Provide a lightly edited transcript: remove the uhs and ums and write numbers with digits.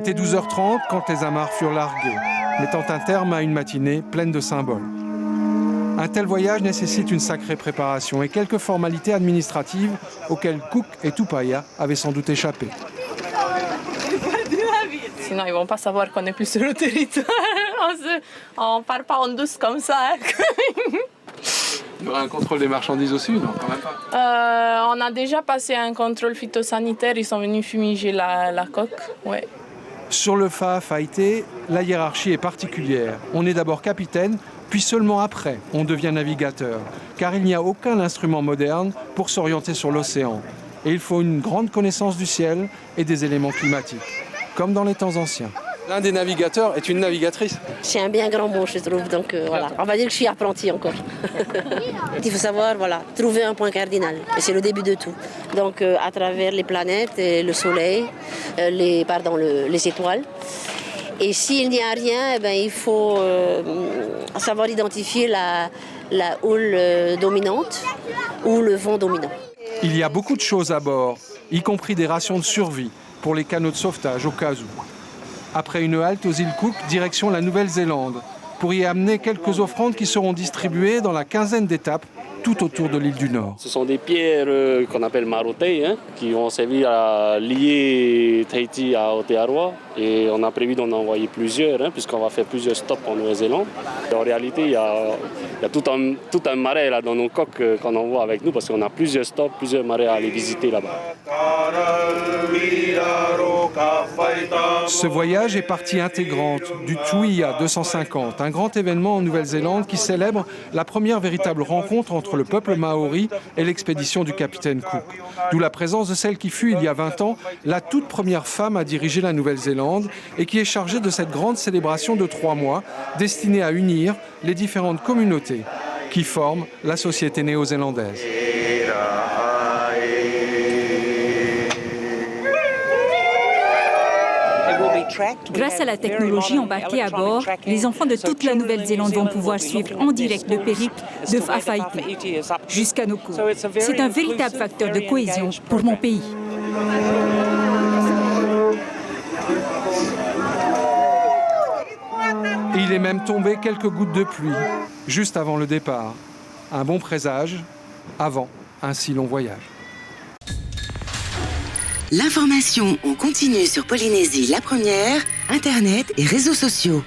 était 12h30 quand les amarres furent larguées, mettant un terme à une matinée pleine de symboles. Un tel voyage nécessite une sacrée préparation et quelques formalités administratives auxquelles Cook et Tupaya avaient sans doute échappé. Sinon, ils ne vont pas savoir qu'on n'est plus sur le territoire. On ne part pas en douce comme ça. Il y aura un contrôle des marchandises aussi, non, quand même pas. On a déjà passé un contrôle phytosanitaire. Ils sont venus fumiger la coque. Ouais. Sur le Fa'afafite, la hiérarchie est particulière. On est d'abord capitaine, puis seulement après, on devient navigateur. Car il n'y a aucun instrument moderne pour s'orienter sur l'océan. Et il faut une grande connaissance du ciel et des éléments climatiques, comme dans les temps anciens. L'un des navigateurs est une navigatrice. C'est un bien grand mot, je trouve. Donc voilà, on va dire que je suis apprentie encore. Il faut savoir, voilà, trouver un point cardinal. Et c'est le début de tout. Donc à travers les planètes, et le soleil, les étoiles. Et s'il n'y a rien, eh ben, il faut savoir identifier la houle dominante ou le vent dominant. Il y a beaucoup de choses à bord, y compris des rations de survie pour les canots de sauvetage au cas où. Après une halte aux îles Cook, direction la Nouvelle-Zélande, pour y amener quelques offrandes qui seront distribuées dans la quinzaine d'étapes tout autour de l'île du Nord. Ce sont des pierres qu'on appelle marotei, qui vont servir à lier Tahiti à Aotearoa. Et on a prévu d'en envoyer plusieurs, puisqu'on va faire plusieurs stops en Nouvelle-Zélande. En réalité, il y a tout un marais là, dans nos coques qu'on envoie avec nous, parce qu'on a plusieurs stops, plusieurs marais à aller visiter là-bas. Ce voyage est partie intégrante du Tuia 250, un grand événement en Nouvelle-Zélande qui célèbre la première véritable rencontre entre le peuple maori et l'expédition du capitaine Cook. D'où la présence de celle qui fut, il y a 20 ans, la toute première femme à diriger la Nouvelle-Zélande et qui est chargée de cette grande célébration de 3 mois destinée à unir les différentes communautés qui forment la société néo-zélandaise. Grâce à la technologie embarquée à bord, les enfants de toute la Nouvelle-Zélande vont pouvoir suivre en direct le périple de Fa'afafite jusqu'à nos côtes. C'est un véritable facteur de cohésion pour mon pays. Il est même tombé quelques gouttes de pluie, juste avant le départ. Un bon présage, avant un si long voyage. L'information en continu sur Polynésie la première, Internet et réseaux sociaux.